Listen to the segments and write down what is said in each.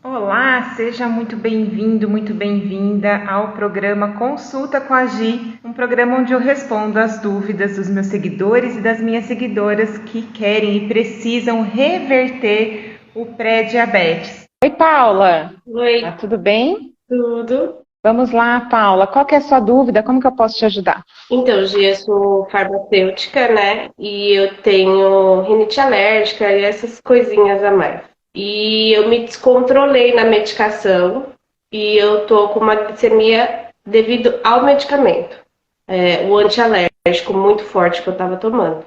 Olá, seja muito bem-vindo, muito bem-vinda ao programa Consulta com a Gi, um programa onde eu respondo às dúvidas dos meus seguidores e das minhas seguidoras que querem e precisam reverter o pré-diabetes. Oi, Paula. Oi, Tudo bem? tudo. Vamos lá, Paula. Qual que é a sua dúvida? Como que eu posso te ajudar? Então, Gi, eu sou farmacêutica, né? E eu tenho rinite alérgica e essas coisinhas a mais. E eu me descontrolei na medicação e eu tô com uma glicemia devido ao medicamento, o antialérgico muito forte que eu tava tomando.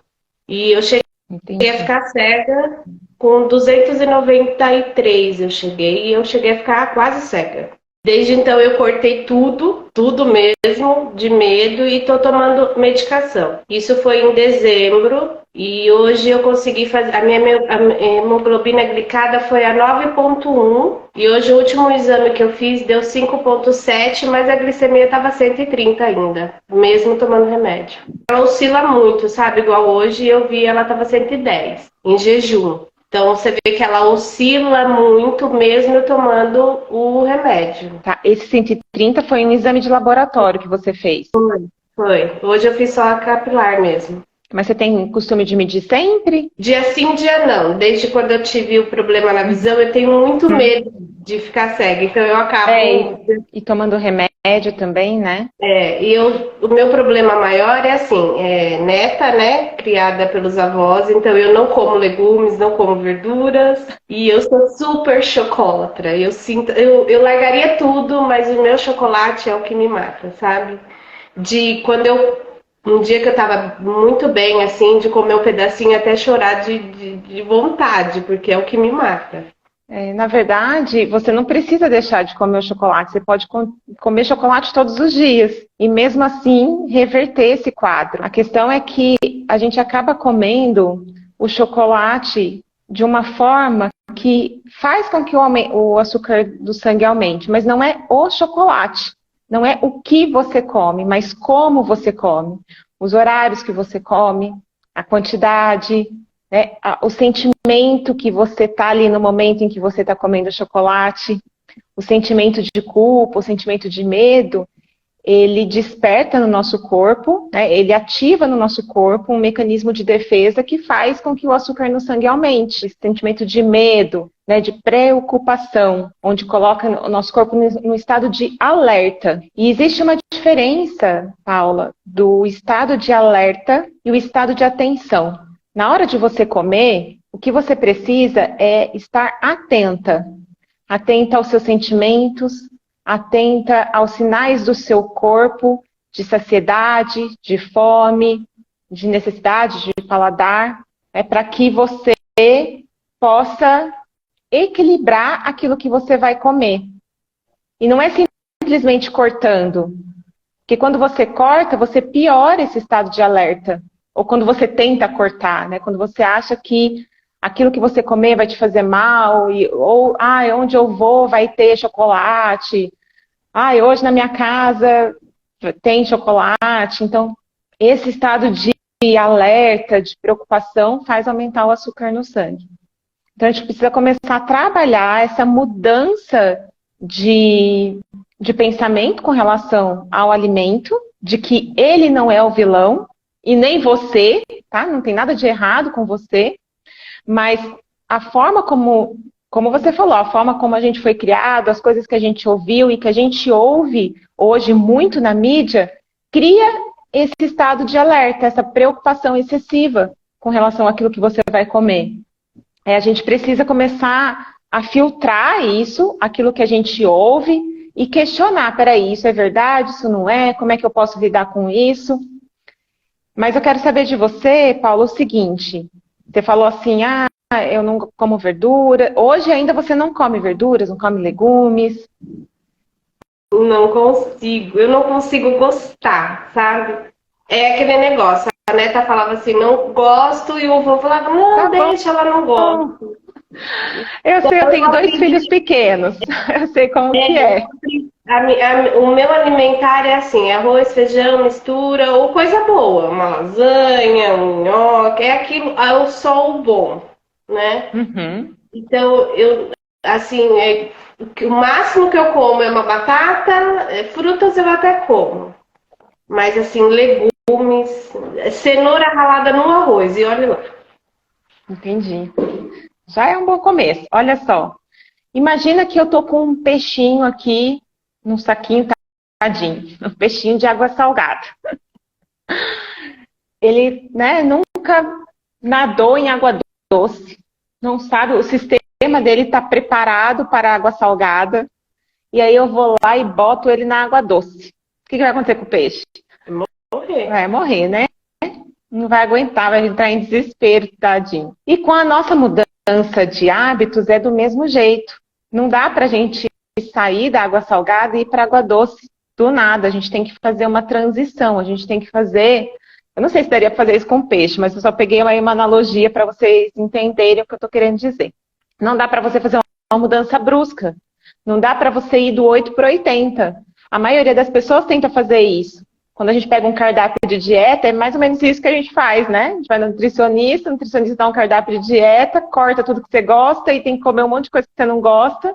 E eu cheguei a Entendi. ficar cega com 293, eu cheguei a ficar quase cega. Desde então eu cortei tudo, tudo mesmo, de medo e tô tomando medicação. Isso foi em dezembro e hoje eu consegui fazer. A hemoglobina glicada foi a 9,1 e hoje o último exame que eu fiz deu 5,7, mas a glicemia estava 130 ainda, mesmo tomando remédio. Ela oscila muito, sabe? Igual hoje eu vi ela estava 110 em jejum. Então você vê que ela oscila muito mesmo eu tomando o remédio. Tá, esse 130 foi um exame de laboratório que você fez. Foi. Hoje eu fiz só a capilar mesmo. Mas você tem costume de medir sempre? Dia sim, dia não. Desde quando eu tive o problema na visão, eu tenho muito medo de ficar cega. Então eu É, acabo. e tomando remédio também, né? O meu problema maior é assim, neta, né? Criada pelos avós, então eu não como legumes, não como verduras, e eu sou super chocolatra. Eu sinto, eu largaria tudo, mas o meu chocolate é o que me mata, sabe? De quando um dia que eu tava muito bem, assim, de comer um pedacinho até chorar de vontade, porque é o que me mata. Na verdade, você não precisa deixar de comer o chocolate. Você pode comer chocolate todos os dias e mesmo assim reverter esse quadro. A questão é que a gente acaba comendo o chocolate de uma forma que faz com que o açúcar do sangue aumente, mas não é o chocolate. Não é o que você come, mas como você come. Os horários que você come, a quantidade, né, o sentimento que você está ali no momento em que você está comendo chocolate, o sentimento de culpa, o sentimento de medo, ele desperta no nosso corpo, né, ele ativa no nosso corpo um mecanismo de defesa que faz com que o açúcar no sangue aumente. Esse sentimento de medo, né, de preocupação, onde coloca o nosso corpo no estado de alerta. E existe uma diferença, Paula, do estado de alerta e o estado de atenção. Na hora de você comer, o que você precisa é estar atenta. Atenta aos seus sentimentos, atenta aos sinais do seu corpo, de saciedade, de fome, de necessidade, de paladar, para que você possa equilibrar aquilo que você vai comer. E não é simplesmente cortando, porque quando você corta, você piora esse estado de alerta. Ou quando você tenta cortar, né? Quando você acha que aquilo que você comer vai te fazer mal, ou onde eu vou vai ter chocolate. Hoje na minha casa tem chocolate. Então, esse estado de alerta, de preocupação, faz aumentar o açúcar no sangue. Então, a gente precisa começar a trabalhar essa mudança de pensamento com relação ao alimento, de que ele não é o vilão, e nem você, tá? Não tem nada de errado com você, mas a forma como você falou, a forma como a gente foi criado, as coisas que a gente ouviu e que a gente ouve hoje muito na mídia, cria esse estado de alerta, essa preocupação excessiva com relação àquilo que você vai comer. A gente precisa começar a filtrar isso, aquilo que a gente ouve, e questionar, peraí, isso é verdade, isso não é, como é que eu posso lidar com isso? Mas eu quero saber de você, Paulo, o seguinte, você falou assim, eu não como verdura, hoje ainda você não come verduras, não come legumes? Eu não consigo gostar, sabe? É aquele negócio, a neta falava assim, não gosto, e o avô falava, não, Tá bom. deixa, ela não gosta. Eu sei, eu Eu tenho dois filhos aprendi, pequenos, eu sei como que é. o meu alimentar é assim, arroz, feijão, mistura, ou coisa boa, uma lasanha, um nhoque, é aquilo, é o só o bom, né? Uhum. Então, assim, o máximo que eu como é uma batata, frutas eu até como. Mas assim, legumes, cenoura ralada no arroz, e olha lá. Entendi. Já é um bom começo. Olha só. Imagina que eu tô com um peixinho aqui, num saquinho tadinho, um peixinho de água salgada. Ele, né, nunca nadou em água doce, não sabe, o sistema dele está preparado para água salgada, e aí eu vou lá e boto ele na água doce. O que vai acontecer com o peixe? Morrer. Vai morrer, né? Não vai aguentar, vai entrar em desespero, tadinho. E com a nossa mudança de hábitos é do mesmo jeito. Não dá para a gente sair da água salgada e ir para água doce do nada. A gente tem que fazer uma transição, a gente tem que fazer. Eu não sei se daria para fazer isso com peixe, mas eu só peguei aí uma analogia para vocês entenderem o que eu estou querendo dizer. Não dá para você fazer uma mudança brusca. Não dá para você ir do 8 para 80. A maioria das pessoas tenta fazer isso. Quando a gente pega um cardápio de dieta, é mais ou menos isso que a gente faz, né? A gente vai no nutricionista, o nutricionista dá um cardápio de dieta, corta tudo que você gosta e tem que comer um monte de coisa que você não gosta.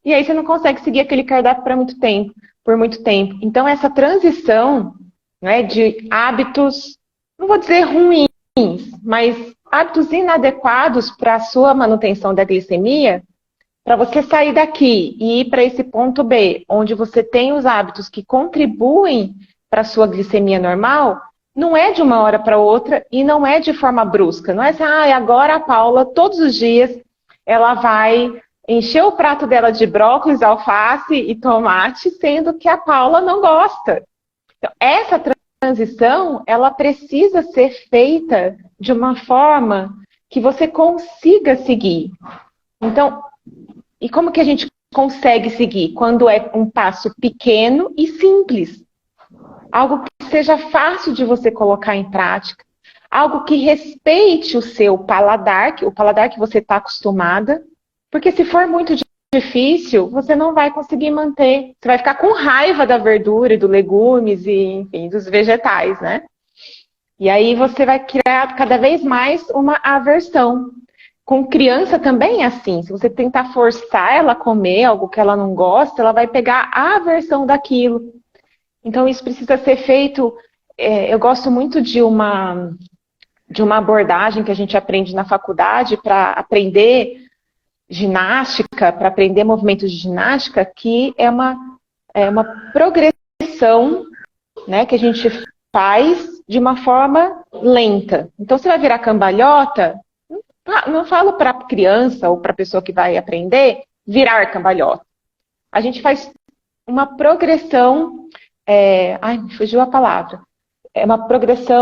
E aí você não consegue seguir aquele cardápio por muito tempo. Então, essa transição, né, de hábitos, não vou dizer ruins, mas hábitos inadequados para a sua manutenção da glicemia, para você sair daqui e ir para esse ponto B, onde você tem os hábitos que contribuem para a sua glicemia normal, não é de uma hora para outra e não é de forma brusca. Não é assim, agora a Paula, todos os dias, ela vai encher o prato dela de brócolis, alface e tomate, sendo que a Paula não gosta. Então, essa transição, ela precisa ser feita de uma forma que você consiga seguir. Então, e como que a gente consegue seguir? Quando é um passo pequeno e simples. Algo que seja fácil de você colocar em prática. Algo que respeite o seu paladar, o paladar que você está acostumada. Porque se for muito difícil, você não vai conseguir manter. Você vai ficar com raiva da verdura, do legumes e, enfim, dos vegetais, né? E aí você vai criar cada vez mais uma aversão. Com criança também é assim. Se você tentar forçar ela a comer algo que ela não gosta, ela vai pegar a aversão daquilo. Então isso precisa ser feito. Eu gosto muito de uma abordagem que a gente aprende na faculdade para aprender ginástica, para aprender movimentos de ginástica, que é uma progressão, né, que a gente faz de uma forma lenta. Então, você vai virar cambalhota, não falo para a criança ou para a pessoa que vai aprender virar cambalhota. A gente faz uma progressão, me fugiu a palavra, é uma progressão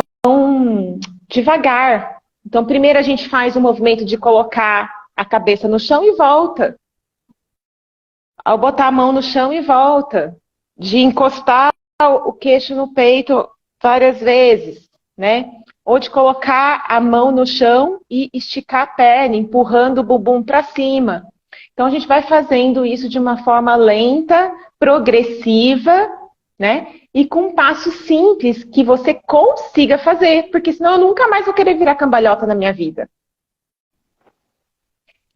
devagar. Então, primeiro a gente faz o movimento de colocar a cabeça no chão e volta. Ao botar a mão no chão e volta. De encostar o queixo no peito várias vezes, né? Ou de colocar a mão no chão e esticar a perna, empurrando o bumbum para cima. Então a gente vai fazendo isso de uma forma lenta, progressiva, né? E com um passo simples que você consiga fazer, porque senão eu nunca mais vou querer virar cambalhota na minha vida.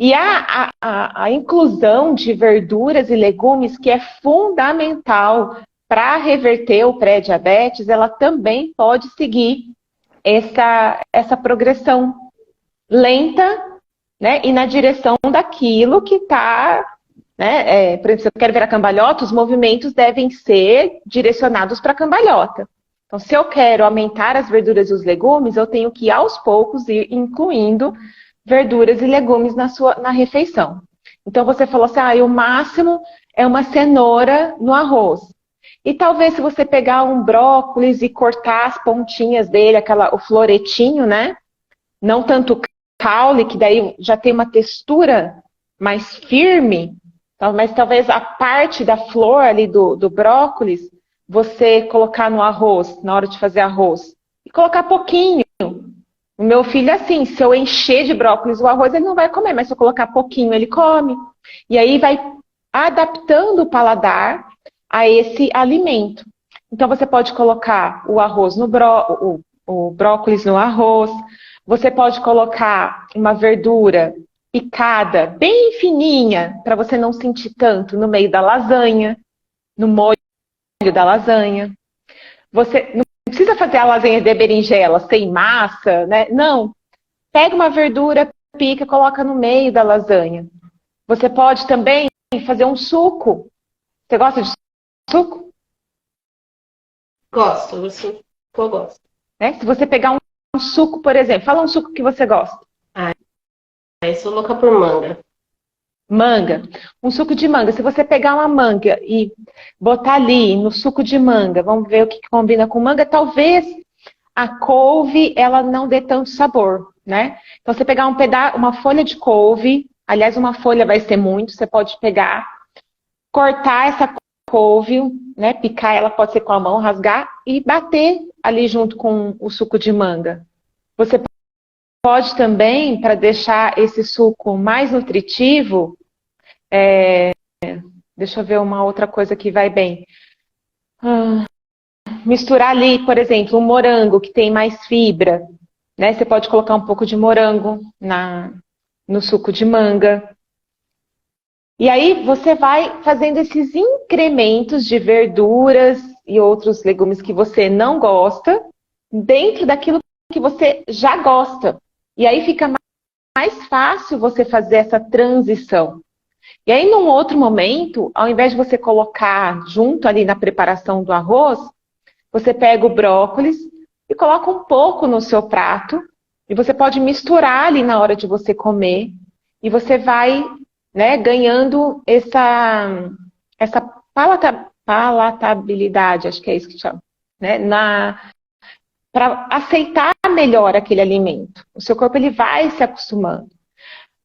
E a inclusão de verduras e legumes, que é fundamental para reverter o pré-diabetes, ela também pode seguir essa progressão lenta, né, e na direção daquilo que está, né, por exemplo, se eu quero virar cambalhota, os movimentos devem ser direcionados para a cambalhota. Então, se eu quero aumentar as verduras e os legumes, eu tenho que, aos poucos, ir incluindo verduras e legumes na refeição. Então você falou assim, o máximo é uma cenoura no arroz. E talvez se você pegar um brócolis e cortar as pontinhas dele, o floretinho, né? Não tanto o caule, que daí já tem uma textura mais firme, mas talvez a parte da flor ali do brócolis, você colocar no arroz, na hora de fazer arroz. E colocar pouquinho. O meu filho é assim, se eu encher de brócolis o arroz, ele não vai comer, mas se eu colocar pouquinho, ele come. E aí vai adaptando o paladar a esse alimento. Então você pode colocar o arroz o brócolis no arroz, você pode colocar uma verdura picada, bem fininha, para você não sentir tanto no meio da lasanha, no molho da lasanha. Você não precisa fazer a lasanha de berinjela sem massa, né? Não. Pega uma verdura, pica, coloca no meio da lasanha. Você pode também fazer um suco. Você gosta de suco? Gosto, assim, eu gosto. Né? Se você pegar um suco, por exemplo, fala um suco que você gosta. Aí sou louca por manga. Manga. Um suco de manga. Se você pegar uma manga e botar ali no suco de manga, vamos ver o que combina com manga, talvez a couve ela não dê tanto sabor, né? Então você pegar uma folha de couve, aliás, uma folha vai ser muito, você pode pegar, cortar essa couve, né? Picar ela, pode ser com a mão, rasgar e bater ali junto com o suco de manga. Você pode também, para deixar esse suco mais nutritivo, deixa eu ver uma outra coisa que vai bem. Misturar ali, por exemplo, um morango que tem mais fibra, né? Você pode colocar um pouco de morango no suco de manga. E aí você vai fazendo esses incrementos de verduras e outros legumes que você não gosta dentro daquilo que você já gosta. E aí fica mais fácil você fazer essa transição. E aí, num outro momento, ao invés de você colocar junto ali na preparação do arroz, você pega o brócolis e coloca um pouco no seu prato. E você pode misturar ali na hora de você comer. E você vai, né, ganhando essa palatabilidade, acho que é isso que chama, né, para aceitar melhor aquele alimento. O seu corpo ele vai se acostumando.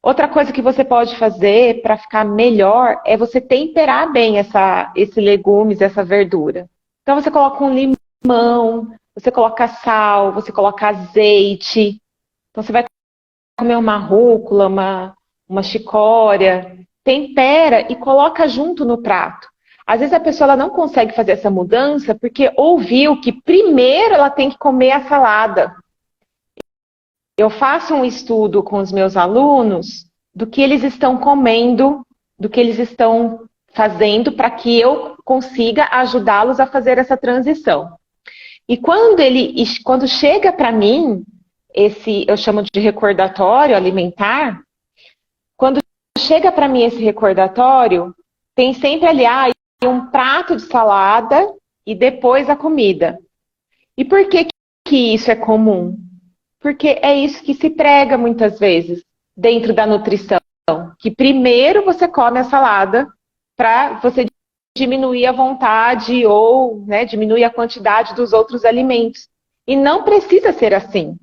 Outra coisa que você pode fazer para ficar melhor é você temperar bem esse legumes, essa verdura. Então você coloca um limão, você coloca sal, você coloca azeite. Então você vai comer uma rúcula, uma chicória, tempera e coloca junto no prato. Às vezes a pessoa ela não consegue fazer essa mudança porque ouviu que primeiro ela tem que comer a salada. Eu faço um estudo com os meus alunos do que eles estão comendo, do que eles estão fazendo para que eu consiga ajudá-los a fazer essa transição. E quando chega para mim, eu chamo de recordatório alimentar, quando chega para mim esse recordatório, tem sempre ali um prato de salada e depois a comida. E por que isso é comum? Porque é isso que se prega muitas vezes dentro da nutrição. Que primeiro você come a salada para você diminuir a vontade ou, né, diminuir a quantidade dos outros alimentos. E não precisa ser assim.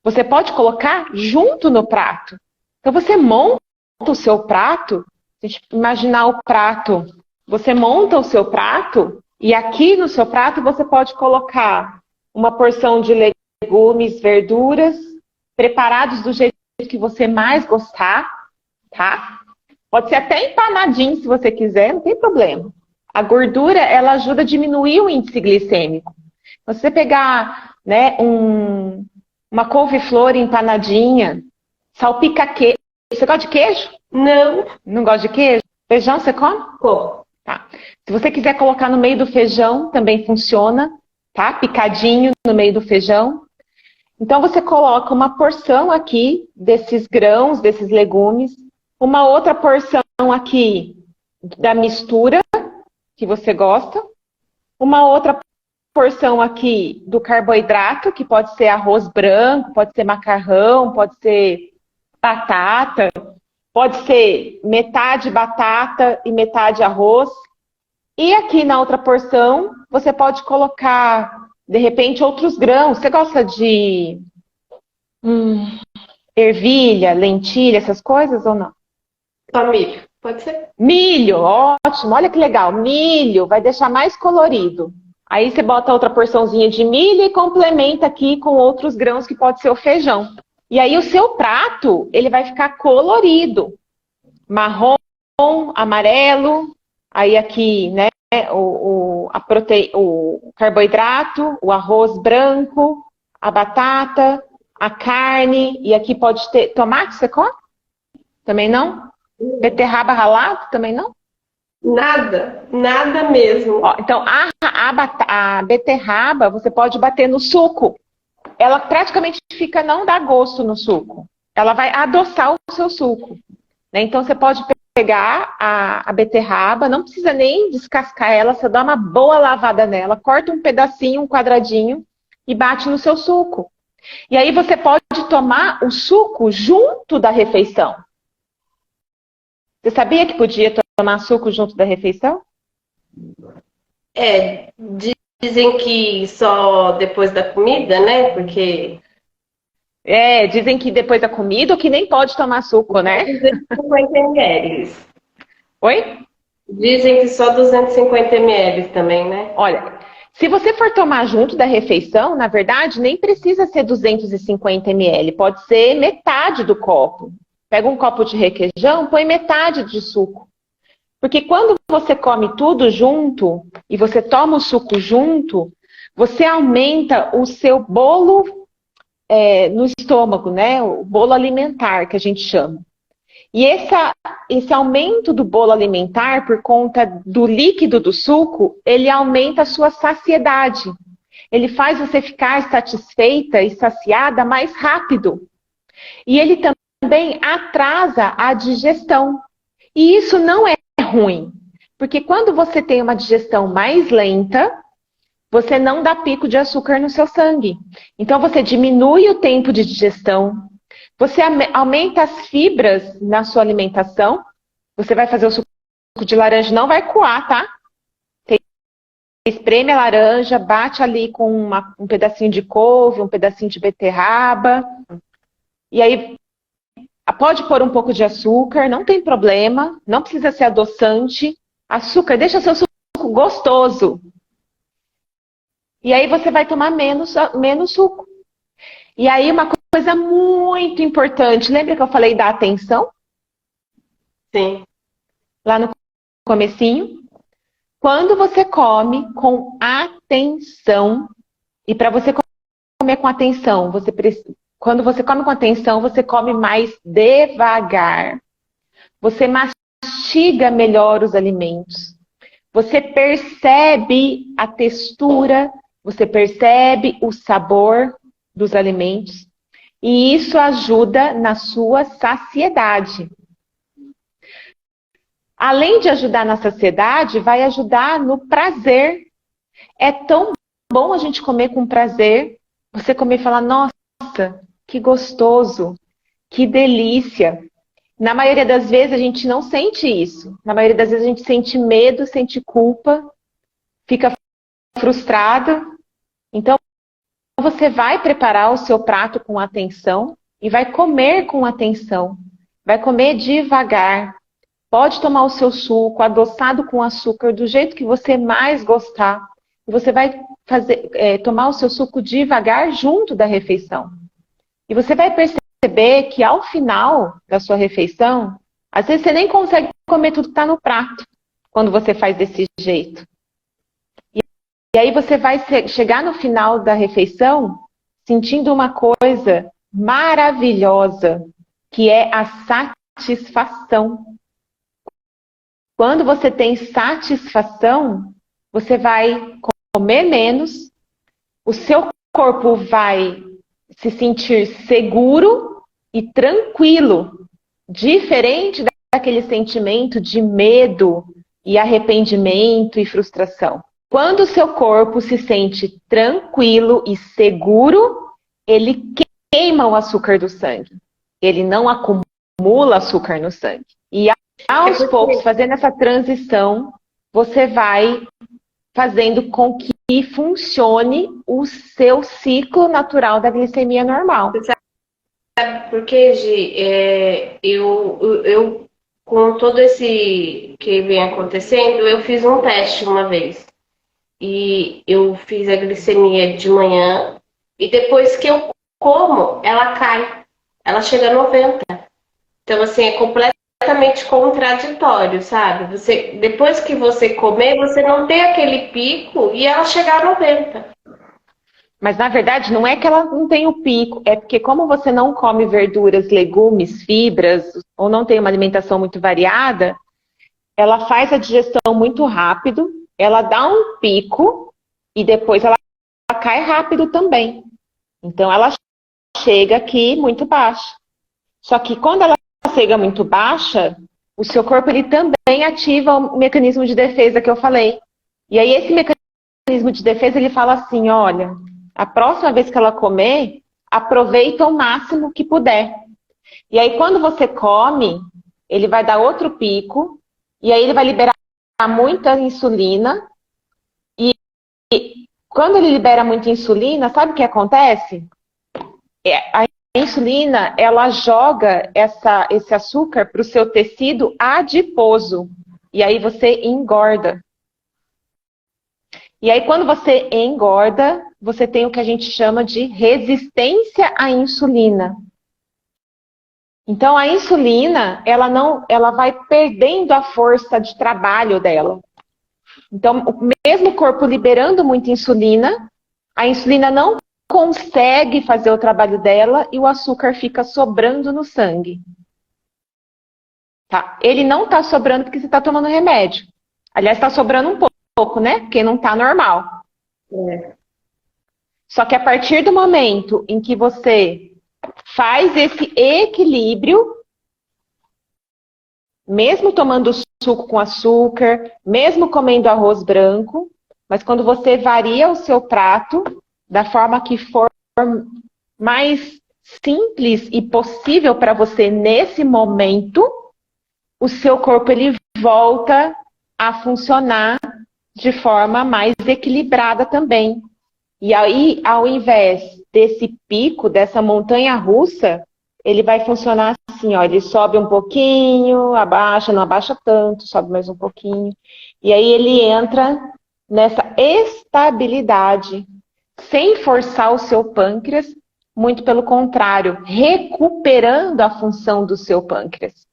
Você pode colocar junto no prato. Então você monta o seu prato, se a gente imaginar o prato, você monta o seu prato e aqui no seu prato você pode colocar uma porção de legumes, verduras, preparados do jeito que você mais gostar, tá? Pode ser até empanadinho se você quiser, não tem problema. A gordura, ela ajuda a diminuir o índice glicêmico. Se você pegar, né, uma couve-flor empanadinha, salpica queijo. Você gosta de queijo? Não. Não gosta de queijo? Feijão você come? Como? Tá. Se você quiser colocar no meio do feijão, também funciona, tá? Picadinho no meio do feijão. Então você coloca uma porção aqui desses grãos, desses legumes, uma outra porção aqui da mistura que você gosta, uma outra porção aqui do carboidrato, que pode ser arroz branco, pode ser macarrão, pode ser batata, pode ser metade batata e metade arroz. E aqui na outra porção, você pode colocar, de repente, outros grãos. Você gosta de ervilha, lentilha, essas coisas ou não? Só milho, pode ser? Milho, ótimo, olha que legal. Milho vai deixar mais colorido. Aí você bota outra porçãozinha de milho e complementa aqui com outros grãos que pode ser o feijão. E aí o seu prato, ele vai ficar colorido. Marrom, amarelo, aí aqui, né, o carboidrato, o arroz branco, a batata, a carne, e aqui pode ter tomate, você come? Também não? Beterraba ralado? Também não? Nada, nada mesmo. Ó, então, a beterraba, você pode bater no suco. Ela praticamente fica, não dá gosto no suco. Ela vai adoçar o seu suco. Né? Então, você pode pegar a beterraba, não precisa nem descascar ela, você dá uma boa lavada nela, corta um pedacinho, um quadradinho e bate no seu suco. E aí você pode tomar o suco junto da refeição. Você sabia que podia tomar suco junto da refeição? Dizem que só depois da comida, né? Porque... dizem que depois da comida ou que nem pode tomar suco, né? 250 ml. Oi? Dizem que só 250 ml também, né? Olha, se você for tomar junto da refeição, na verdade, nem precisa ser 250 ml, pode ser metade do copo. Pega um copo de requeijão, põe metade de suco. Porque quando você come tudo junto e você toma o suco junto, você aumenta o seu bolo no estômago, né? O bolo alimentar, que a gente chama. E esse aumento do bolo alimentar, por conta do líquido do suco, ele aumenta a sua saciedade. Ele faz você ficar satisfeita e saciada mais rápido. E ele também atrasa a digestão. E isso não é ruim, porque quando você tem uma digestão mais lenta, você não dá pico de açúcar no seu sangue. Então você diminui o tempo de digestão, você aumenta as fibras na sua alimentação, você vai fazer o suco de laranja, não vai coar, tá? Você espreme a laranja, bate ali com um pedacinho de couve, um pedacinho de beterraba, e aí pode pôr um pouco de açúcar, não tem problema, não precisa ser adoçante. Açúcar, deixa seu suco gostoso. E aí você vai tomar menos suco. E aí uma coisa muito importante, lembra que eu falei da atenção? Sim. Lá no comecinho. Quando você come com atenção, e para você comer com atenção, quando você come com atenção, você come mais devagar. Você mastiga melhor os alimentos. Você percebe a textura, você percebe o sabor dos alimentos. E isso ajuda na sua saciedade. Além de ajudar na saciedade, vai ajudar no prazer. É tão bom a gente comer com prazer. Você comer e falar, nossa, que gostoso, que delícia. Na maioria das vezes a gente não sente isso. Na maioria das vezes a gente sente medo, sente culpa, fica frustrado. Então você vai preparar o seu prato com atenção e vai comer com atenção. Vai comer devagar. Pode tomar o seu suco adoçado com açúcar do jeito que você mais gostar. E você vai tomar o seu suco devagar junto da refeição. E você vai perceber que ao final da sua refeição, às vezes você nem consegue comer tudo que está no prato, quando você faz desse jeito. E aí você vai chegar no final da refeição sentindo uma coisa maravilhosa, que é a satisfação. Quando você tem satisfação, você vai comer menos, o seu corpo vai se sentir seguro e tranquilo, diferente daquele sentimento de medo e arrependimento e frustração. Quando o seu corpo se sente tranquilo e seguro, ele queima o açúcar do sangue. Ele não acumula açúcar no sangue. E aos poucos, fazendo essa transição, você vai fazendo com que funcione o seu ciclo natural da glicemia normal. Você sabe por quê, Gi? Eu, com todo esse que vem acontecendo, eu fiz um teste uma vez. E eu fiz a glicemia de manhã. E depois que eu como, ela cai. Ela chega a 90. Então, assim, é completamente contraditório, sabe? Depois que você comer, você não tem aquele pico e ela chegar a 90. Mas, na verdade, não é que ela não tem o pico, é porque como você não come verduras, legumes, fibras, ou não tem uma alimentação muito variada, ela faz a digestão muito rápido, ela dá um pico e depois ela cai rápido também. Então, ela chega aqui muito baixa. Só que quando ela chega muito baixa, o seu corpo ele também ativa o mecanismo de defesa que eu falei. E aí esse mecanismo de defesa ele fala assim, olha, a próxima vez que ela comer, aproveita o máximo que puder. E aí quando você come, ele vai dar outro pico, e aí ele vai liberar muita insulina, e quando ele libera muita insulina, sabe o que acontece? A insulina, ela joga esse açúcar para o seu tecido adiposo. E aí você engorda. E aí quando você engorda, você tem o que a gente chama de resistência à insulina. Então a insulina, ela vai perdendo a força de trabalho dela. Então, mesmo o corpo liberando muita insulina, a insulina não consegue fazer o trabalho dela e o açúcar fica sobrando no sangue. Tá? Ele não está sobrando porque você está tomando remédio. Aliás, está sobrando um pouco, né? Porque não está normal. Só que a partir do momento em que você faz esse equilíbrio, mesmo tomando suco com açúcar, mesmo comendo arroz branco, mas quando você varia o seu prato da forma que for mais simples e possível para você nesse momento, o seu corpo ele volta a funcionar de forma mais equilibrada também. E aí, ao invés desse pico, dessa montanha russa, ele vai funcionar assim, ó, ele sobe um pouquinho, abaixa, não abaixa tanto, sobe mais um pouquinho. E aí ele entra nessa estabilidade, sem forçar o seu pâncreas, muito pelo contrário, recuperando a função do seu pâncreas.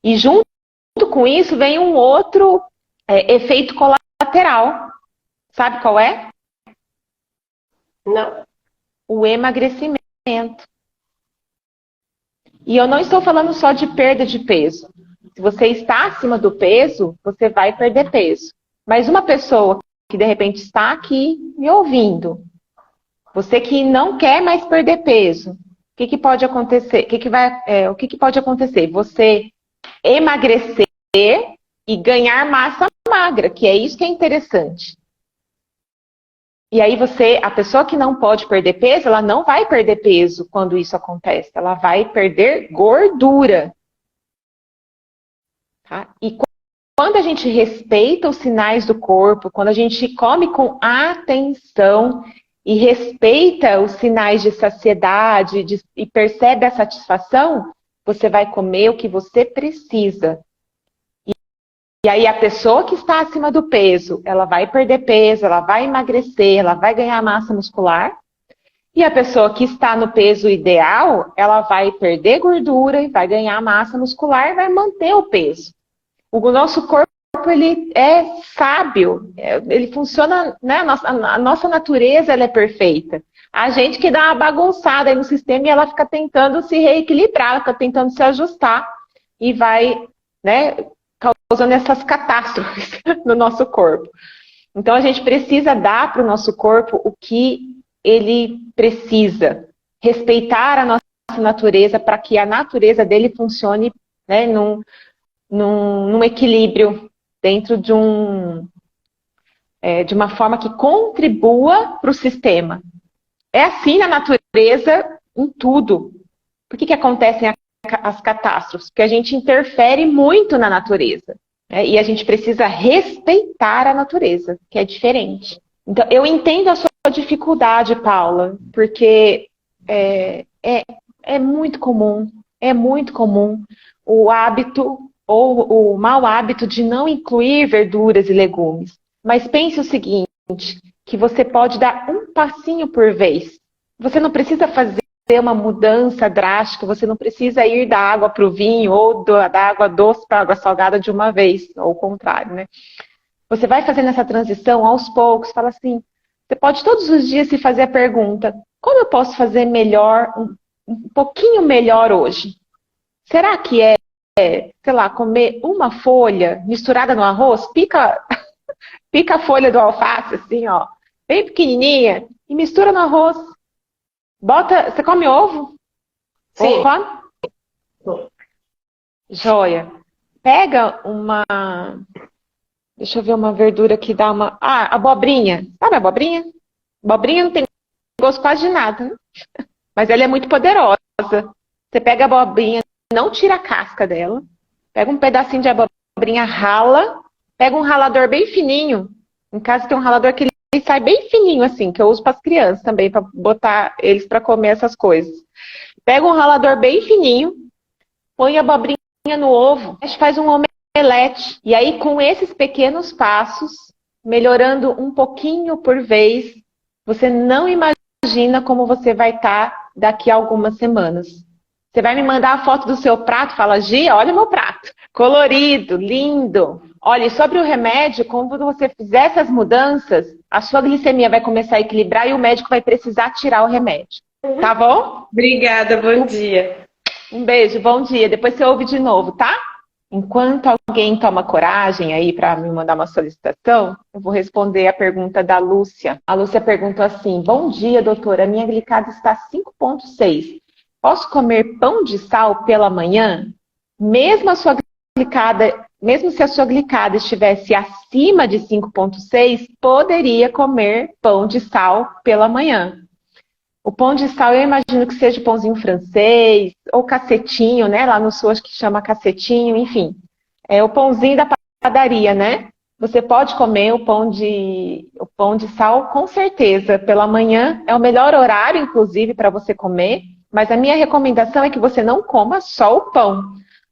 E junto com isso vem um outro efeito colateral. Sabe qual é? Não. O emagrecimento. E eu não estou falando só de perda de peso. Se você está acima do peso, você vai perder peso. Mas uma pessoa que de repente está aqui me ouvindo, você que não quer mais perder peso, o que pode acontecer? O que pode acontecer? Você emagrecer e ganhar massa magra, que é isso que é interessante. E aí a pessoa que não pode perder peso, ela não vai perder peso quando isso acontece. Ela vai perder gordura. Tá? E quando a gente respeita os sinais do corpo, quando a gente come com atenção e respeita os sinais de saciedade e percebe a satisfação, você vai comer o que você precisa. E aí a pessoa que está acima do peso, ela vai perder peso, ela vai emagrecer, ela vai ganhar massa muscular. E a pessoa que está no peso ideal, ela vai perder gordura e vai ganhar massa muscular e vai manter o peso. O nosso corpo, ele é sábio, ele funciona, né? A nossa natureza, ela é perfeita. A gente que dá uma bagunçada aí no sistema e ela fica tentando se reequilibrar, ela fica tentando se ajustar e vai, né, causando essas catástrofes no nosso corpo. Então a gente precisa dar para o nosso corpo o que ele precisa. Respeitar a nossa natureza para que a natureza dele funcione, né, num equilíbrio dentro de uma forma que contribua para o sistema. É assim na natureza, em tudo. Por que acontecem as catástrofes? Porque a gente interfere muito na natureza. Né? E a gente precisa respeitar a natureza, que é diferente. Então, eu entendo a sua dificuldade, Paula, porque é muito comum o hábito ou o mau hábito de não incluir verduras e legumes. Mas pense o seguinte, que você pode dar um passinho por vez. Você não precisa fazer uma mudança drástica, você não precisa ir da água para o vinho ou da água doce para a água salgada de uma vez, ou o contrário, né? Você vai fazendo essa transição aos poucos, fala assim, Você pode todos os dias se fazer a pergunta: como eu posso fazer melhor, um pouquinho melhor hoje? Será que sei lá, comer uma folha misturada no arroz? Pica a folha do alface, assim, ó, bem pequenininha, e mistura no arroz. Você come ovo? Sim. Ovo come? Joia. Pega deixa eu ver uma verdura que dá uma... abobrinha. Sabe a abobrinha? Abobrinha não tem gosto quase de nada, né? Mas ela é muito poderosa. Você pega a abobrinha, não tira a casca dela, pega um pedacinho de abobrinha, rala, pega um ralador bem fininho. Em casa tem um ralador que ele sai bem fininho, assim, que eu uso para as crianças também, para botar eles para comer essas coisas. Pega um ralador bem fininho, põe a abobrinha no ovo, faz um omelete. E aí, com esses pequenos passos, melhorando um pouquinho por vez, você não imagina como você vai estar daqui a algumas semanas. Você vai me mandar a foto do seu prato, fala, Gia, olha o meu prato. Colorido, lindo. Olha, sobre o remédio, quando você fizer essas mudanças, a sua glicemia vai começar a equilibrar e o médico vai precisar tirar o remédio. Tá bom? Obrigada, bom dia. Um beijo, bom dia. Depois você ouve de novo, tá? Enquanto alguém toma coragem aí para me mandar uma solicitação, eu vou responder a pergunta da Lúcia. A Lúcia perguntou assim: bom dia, doutora. Minha glicada está 5,6. Posso comer pão de sal pela manhã? Mesmo se a sua glicada estivesse acima de 5,6, poderia comer pão de sal pela manhã. O pão de sal, eu imagino que seja pãozinho francês, ou cacetinho, né? Lá no sul acho que chama cacetinho, enfim. É o pãozinho da padaria, né? Você pode comer o pão de sal, com certeza. Pela manhã é o melhor horário, inclusive, para você comer. Mas a minha recomendação é que você não coma só o pão.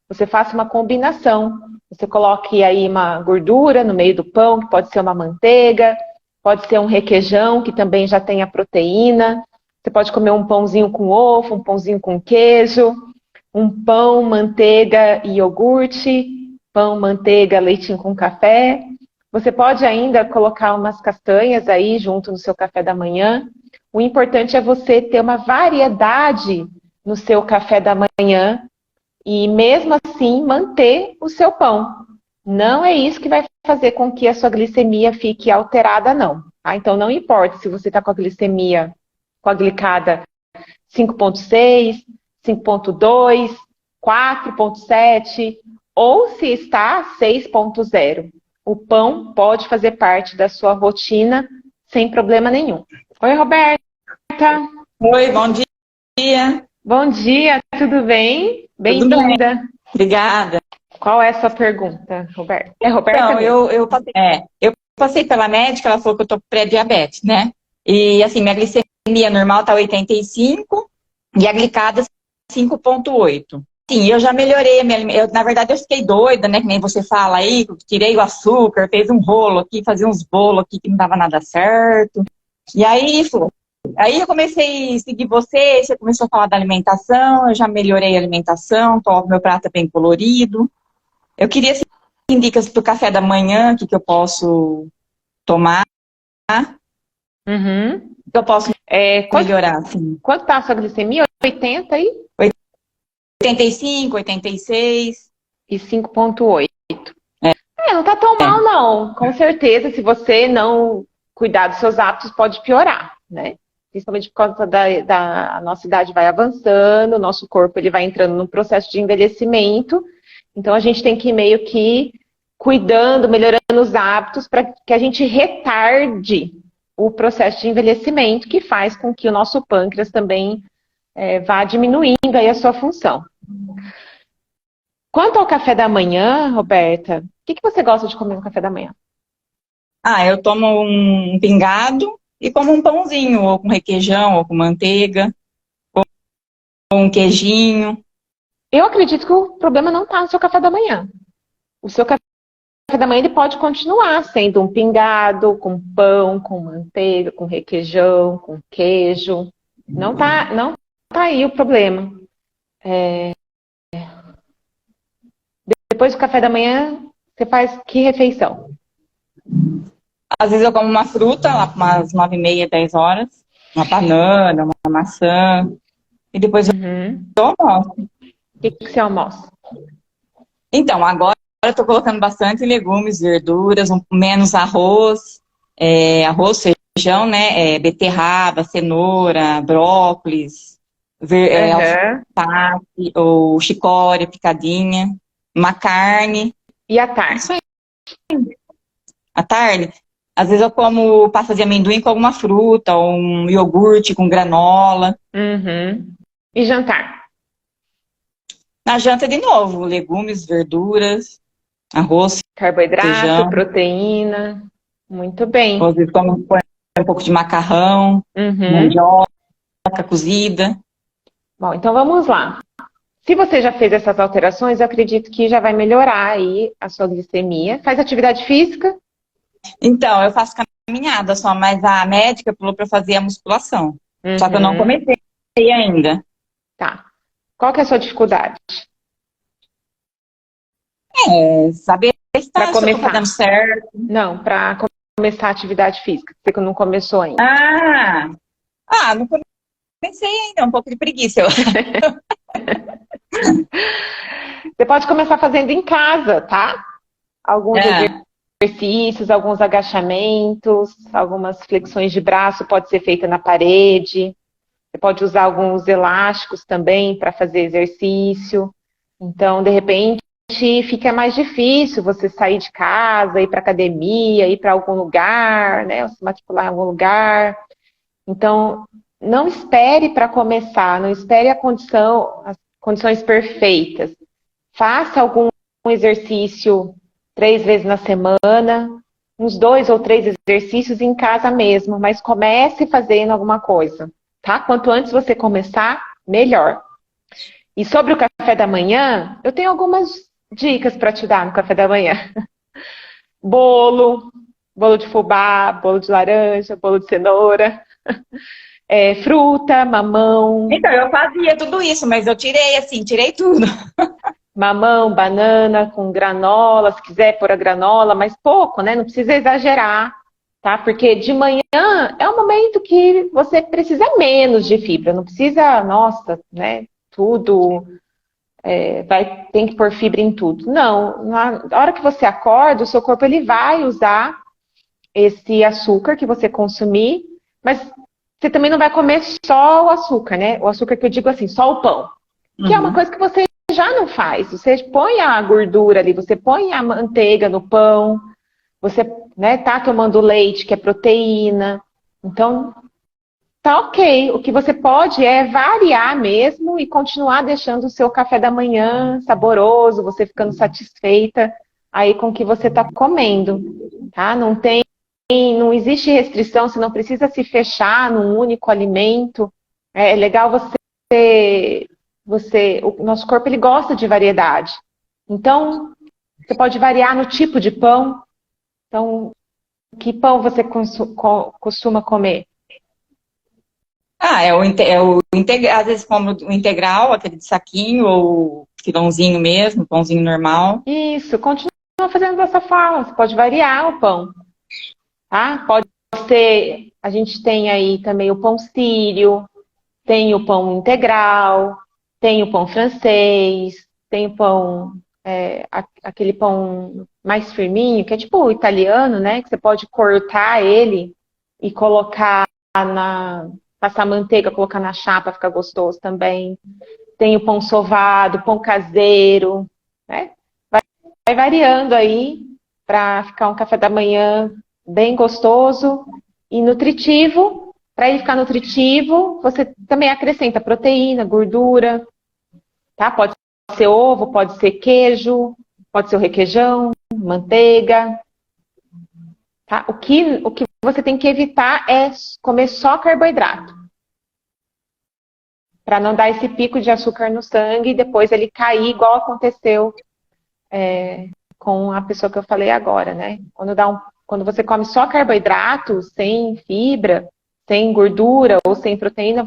Você faça uma combinação. Você coloque aí uma gordura no meio do pão, que pode ser uma manteiga, pode ser um requeijão, que também já tem a proteína. Você pode comer um pãozinho com ovo, um pãozinho com queijo, um pão, manteiga e iogurte, pão, manteiga, leitinho com café. Você pode ainda colocar umas castanhas aí junto no seu café da manhã. O importante é você ter uma variedade no seu café da manhã e mesmo assim manter o seu pão. Não é isso que vai fazer com que a sua glicemia fique alterada, não. Tá? Então não importa se você está com a glicada 5,6, 5,2, 4,7 ou se está 6,0. O pão pode fazer parte da sua rotina sem problema nenhum. Oi, Roberta. Oi, bom dia. Bom dia, tudo bem? Bem-vinda. Obrigada. Qual é a sua pergunta, Roberta? É Roberta? Então, eu passei pela médica, ela falou que eu tô pré-diabetes, né? E assim, minha glicemia normal tá 85 e a glicada 5,8. Sim, eu já melhorei. Na verdade, eu fiquei doida, né? Que nem você fala aí, tirei o açúcar, fez um rolo aqui, fazia uns bolos aqui que não dava nada certo. E aí eu comecei a seguir você começou a falar da alimentação, eu já melhorei a alimentação, meu prato é bem colorido. Eu queria assim, dicas para o café da manhã, o que eu posso tomar, que eu posso melhorar. Assim. Quanto está a sua glicemia? 80 aí? 85, 86. E 5,8. Não tá tão mal, não. Com certeza, se você não cuidar dos seus hábitos, pode piorar, né? Principalmente por causa da nossa idade vai avançando, o nosso corpo ele vai entrando num processo de envelhecimento. Então, a gente tem que ir meio que cuidando, melhorando os hábitos para que a gente retarde o processo de envelhecimento, que faz com que o nosso pâncreas também vá diminuindo aí a sua função. Quanto ao café da manhã, Roberta, o que você gosta de comer no café da manhã? Eu tomo um pingado e como um pãozinho, ou com requeijão, ou com manteiga, ou um queijinho. Eu acredito que o problema não está no seu café da manhã. O seu café da manhã ele pode continuar sendo um pingado, com pão, com manteiga, com requeijão, com queijo. Não tá aí o problema. Depois do café da manhã, você faz que refeição? Às vezes eu como uma fruta, lá para umas 9h30, 10 horas. Uma banana, uma maçã. E depois Uhum. eu almoço. O que que você almoça? Então, agora eu estou colocando bastante legumes, verduras, menos arroz. Arroz, feijão, né? Beterraba, cenoura, brócolis, Uhum. alface, ou chicória picadinha, uma carne. E à tarde? Isso aí. À tarde, às vezes eu como pasta de amendoim com alguma fruta, ou um iogurte com granola. Uhum. E jantar? Na janta, de novo, legumes, verduras, arroz, Carboidrato, feijão. proteína. Muito Ou às bem. vezes como põe um pouco de macarrão, Uhum. mandioca cozida. Bom, então vamos lá. Se você já fez essas alterações, eu acredito que já vai melhorar aí a sua glicemia. Faz atividade física? Então, eu faço caminhada só, mas a médica falou para fazer a musculação. Só que eu não Uhum. comecei ainda. Tá. Qual que é a sua dificuldade Saber para se eu tô começar? fazendo certo. Não, para começar a atividade física. Você que não começou ainda. Ah, não comecei ainda, um pouco de preguiça. Você pode começar fazendo em casa, tá? Alguns Ah, exercícios, alguns agachamentos, algumas flexões de braço pode ser feita na parede. Você pode usar alguns elásticos também para fazer exercício. Então, de repente, fica mais difícil você sair de casa, ir para academia, ir para algum lugar, né? Ou se matricular em algum lugar. Então, não espere para começar, não espere as condições perfeitas. Faça algum exercício 3 vezes na semana, uns 2 ou 3 exercícios em casa mesmo, mas comece fazendo alguma coisa, tá? Quanto antes você começar, melhor. E sobre o café da manhã, eu tenho algumas dicas para te dar no café da manhã. Bolo, bolo de fubá, bolo de laranja, bolo de cenoura, fruta, mamão, então, eu fazia tudo isso, mas eu tirei tudo. mamão, banana com granola, se quiser pôr a granola, mas pouco, né? Não precisa exagerar, tá? Porque de manhã é um momento que você precisa menos de fibra, não precisa, nossa, né? Tudo, tem que pôr fibra em tudo. Não, na hora que você acorda, o seu corpo ele vai usar esse açúcar que você consumir, mas você também não vai comer só o açúcar, né? O açúcar que eu digo assim, só o pão, que é uma Uhum. coisa que você já não faz. Você põe a gordura ali, você põe a manteiga no pão, você, né, tá tomando leite, que é proteína. Então, tá ok. O que você pode é variar mesmo e continuar deixando o seu café da manhã saboroso, você ficando satisfeita aí com o que você tá comendo, tá? Não existe restrição, você não precisa se fechar num único alimento. É legal o nosso corpo ele gosta de variedade. Então, você pode variar no tipo de pão. Então, que pão você costuma comer? É o integral, às vezes como o integral, aquele de saquinho, ou filãozinho mesmo, pãozinho normal. Isso, continua fazendo dessa forma. Você pode variar o pão, tá? Pode ser, a gente tem aí também o pão sírio, tem o pão integral, tem o pão francês, tem o pão, aquele pão mais firminho, que é tipo o italiano, né? Que você pode cortar ele e colocar passar manteiga, colocar na chapa, fica gostoso também. Tem o pão sovado, pão caseiro, né? Vai variando aí para ficar um café da manhã bem gostoso e nutritivo. Para ele ficar nutritivo, você também acrescenta proteína, gordura, tá? Pode ser ovo, pode ser queijo, pode ser o requeijão, manteiga, tá? O que você tem que evitar é comer só carboidrato, para não dar esse pico de açúcar no sangue e depois ele cair igual aconteceu com a pessoa que eu falei agora, né? Quando você come só carboidrato, sem fibra, sem gordura ou sem proteína,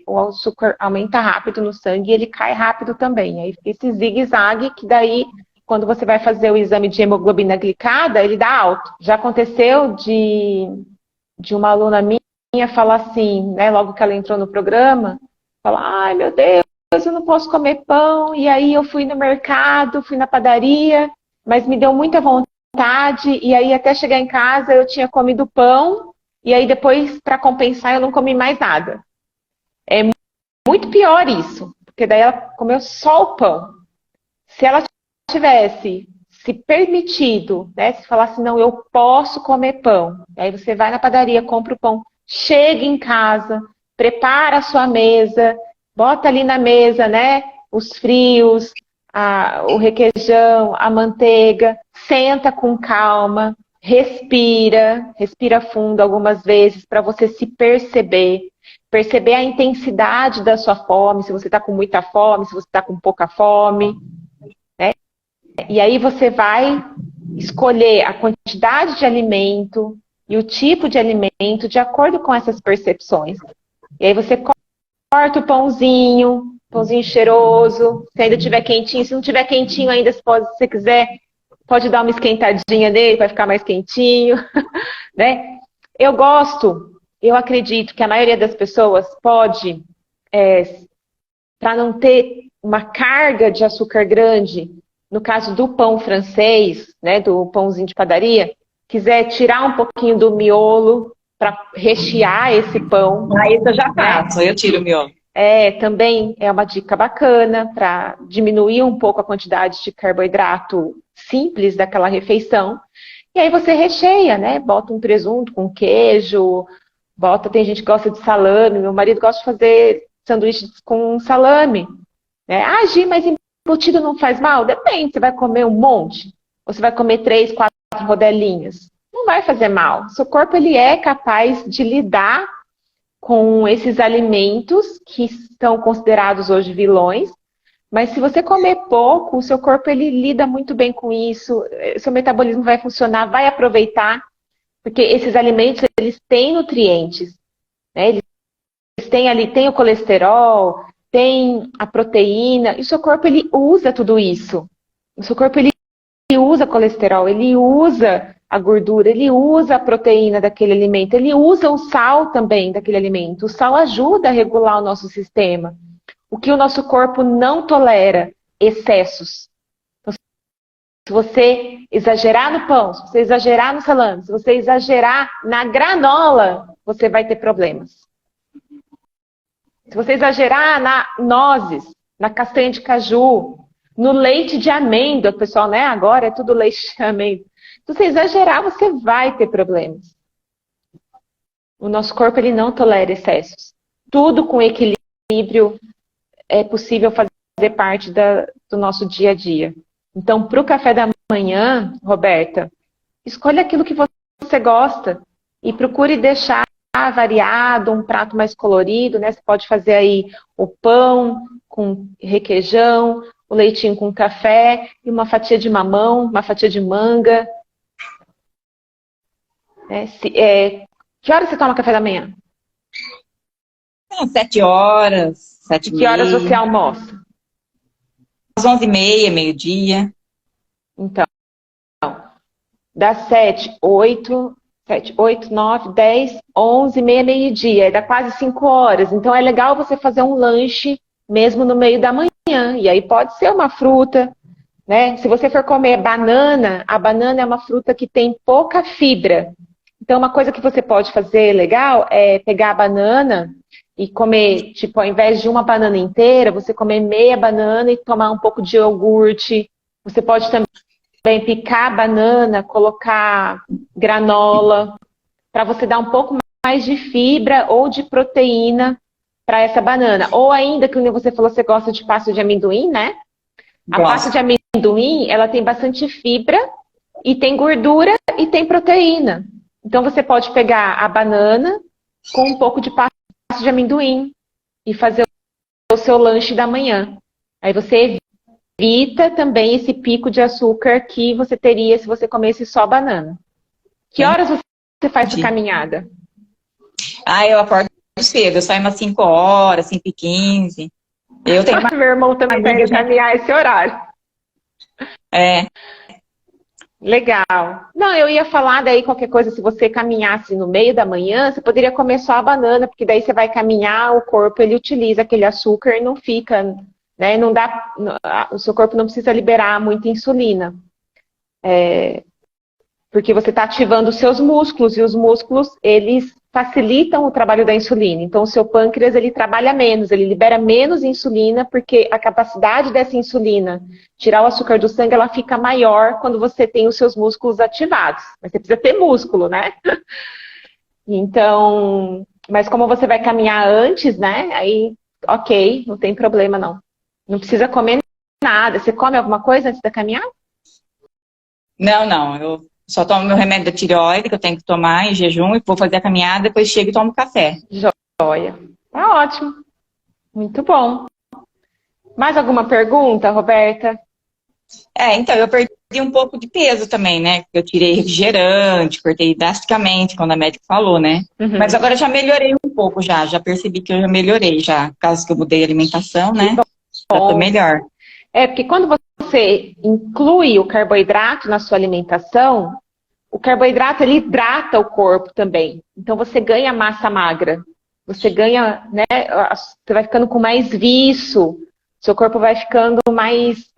o açúcar aumenta rápido no sangue e ele cai rápido também. Aí fica esse zigue-zague que daí quando você vai fazer o exame de hemoglobina glicada, ele dá alto. Já aconteceu de uma aluna minha falar assim, né, logo que ela entrou no programa, falar, ai meu Deus, eu não posso comer pão, e aí eu fui no mercado, fui na padaria, mas me deu muita vontade, e aí até chegar em casa eu tinha comido pão, e aí depois, para compensar, eu não comi mais nada. É muito pior isso, porque daí ela comeu só o pão. Se ela tivesse se permitido, né, se falasse, não, eu posso comer pão, aí você vai na padaria, compra o pão, chega em casa, prepara a sua mesa, bota ali na mesa, né, os frios, o requeijão, a manteiga, senta com calma, respira fundo algumas vezes para você se perceber a intensidade da sua fome, se você está com muita fome, se você está com pouca fome, né? E aí você vai escolher a quantidade de alimento e o tipo de alimento de acordo com essas percepções. E aí você corta o pãozinho cheiroso, se ainda estiver quentinho. Se não estiver quentinho ainda, se você quiser, pode dar uma esquentadinha nele para ficar mais quentinho, né? Eu acredito que a maioria das pessoas pode, para não ter uma carga de açúcar grande, no caso do pão francês, né, do pãozinho de padaria, quiser tirar um pouquinho do miolo para rechear esse pão. Isso eu já faço, né? Eu tiro o miolo. Também é uma dica bacana para diminuir um pouco a quantidade de carboidrato simples daquela refeição. E aí você recheia, né? Bota um presunto com queijo, tem gente que gosta de salame, meu marido gosta de fazer sanduíches com salame. Né? Ah, Gi, mas embutido não faz mal? Depende, você vai comer um monte, ou você vai comer 3, 4 rodelinhas. Não vai fazer mal. Seu corpo ele é capaz de lidar com esses alimentos que estão considerados hoje vilões, mas se você comer pouco, o seu corpo ele lida muito bem com isso, seu metabolismo vai funcionar, vai aproveitar, porque esses alimentos eles têm nutrientes, né? Eles têm ali, tem o colesterol, tem a proteína, e o seu corpo ele usa tudo isso. O seu corpo ele usa colesterol, ele usa a gordura, ele usa a proteína daquele alimento, ele usa o sal também daquele alimento. O sal ajuda a regular o nosso sistema. O que o nosso corpo não tolera, excessos. Então, se você exagerar no pão, se você exagerar no salame, se você exagerar na granola, você vai ter problemas. Se você exagerar na nozes, na castanha de caju, no leite de amêndoa, pessoal, né? Agora é tudo leite de amêndoa. Se você exagerar, você vai ter problemas. O nosso corpo ele não tolera excessos. Tudo com equilíbrio é possível fazer parte do nosso dia a dia. Então, para o café da manhã, Roberta, escolha aquilo que você gosta e procure deixar variado, um prato mais colorido, né? Você pode fazer aí o pão com requeijão, o leitinho com café e uma fatia de mamão, uma fatia de manga. Que horas você toma café da manhã? 7 horas, 7 e meia. Que horas você almoça? Às 11h30, meio-dia. Então, das 7, 8, 9, 10, 11, meio-dia. Dá quase 5 horas. Então, é legal você fazer um lanche mesmo no meio da manhã. E aí pode ser uma fruta, né? Se você for comer banana, a banana é uma fruta que tem pouca fibra. Então, uma coisa que você pode fazer legal é pegar a banana e comer, tipo, ao invés de uma banana inteira, você comer meia banana e tomar um pouco de iogurte. Você pode também picar a banana, colocar granola, para você dar um pouco mais de fibra ou de proteína para essa banana. Ou ainda, que você falou, você gosta de pasta de amendoim, né? A pasta de amendoim, ela tem bastante fibra e tem gordura e tem proteína. Então, você pode pegar a banana com um pouco de pasta de amendoim e fazer o seu lanche da manhã. Aí você evita também esse pico de açúcar que você teria se você comesse só banana. Que horas você faz essa caminhada? Eu acordo cedo, eu saio umas 5 horas, 5h15. Eu tenho Meu irmão também pega caminhar esse horário. É, Legal. Não, eu ia falar daí qualquer coisa, se você caminhasse no meio da manhã, você poderia comer só a banana, porque daí você vai caminhar, o corpo ele utiliza aquele açúcar e não fica, né? Não dá, o seu corpo não precisa liberar muita insulina. Porque você está ativando os seus músculos, e os músculos, eles facilitam o trabalho da insulina. Então, o seu pâncreas, ele trabalha menos, ele libera menos insulina, porque a capacidade dessa insulina, tirar o açúcar do sangue, ela fica maior quando você tem os seus músculos ativados. Mas você precisa ter músculo, né? Então, mas como você vai caminhar antes, né? Aí, ok, não tem problema, não. Não precisa comer nada. Você come alguma coisa antes da caminhar? não, eu só tomo meu remédio da tireoide, que eu tenho que tomar em jejum, e vou fazer a caminhada, depois chego e tomo café. Joia. Tá ótimo. Muito bom. Mais alguma pergunta, Roberta? Então, eu perdi um pouco de peso também, né? Eu tirei refrigerante, cortei drasticamente, quando a médica falou, né? Uhum. Mas agora já melhorei um pouco, já percebi que eu já melhorei, já, caso que eu mudei a alimentação, né? Já tô melhor. Porque quando você inclui o carboidrato na sua alimentação, o carboidrato ele hidrata o corpo também. Então você ganha massa magra. Você ganha, né? Você vai ficando com mais viço. Seu corpo vai ficando mais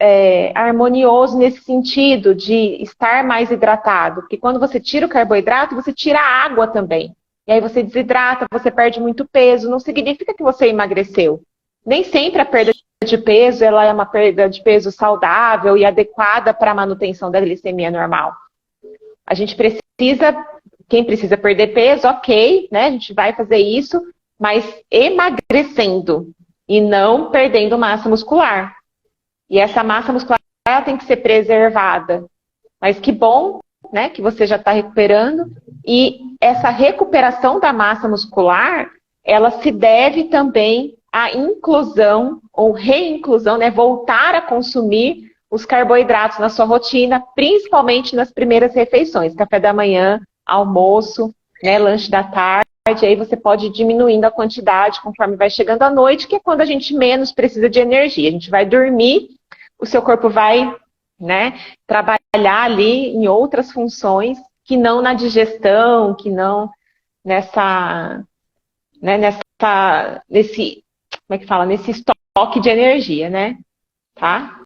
harmonioso nesse sentido de estar mais hidratado. Porque quando você tira o carboidrato, você tira a água também. E aí você desidrata, você perde muito peso. Não significa que você emagreceu. Nem sempre a perda de peso ela é uma perda de peso saudável e adequada para a manutenção da glicemia normal. A gente precisa, quem precisa perder peso, ok, né? A gente vai fazer isso, mas emagrecendo e não perdendo massa muscular. E essa massa muscular ela tem que ser preservada. Mas que bom, né, que você já está recuperando. E essa recuperação da massa muscular, ela se deve também à inclusão ou reinclusão, né, voltar a consumir os carboidratos na sua rotina, principalmente nas primeiras refeições, café da manhã, almoço, né, lanche da tarde. Aí você pode ir diminuindo a quantidade conforme vai chegando à noite, que é quando a gente menos precisa de energia. A gente vai dormir, o seu corpo vai, né, trabalhar ali em outras funções que não na digestão, que não nessa, né, nesse, como é que fala, nesse estoque de energia, né, tá?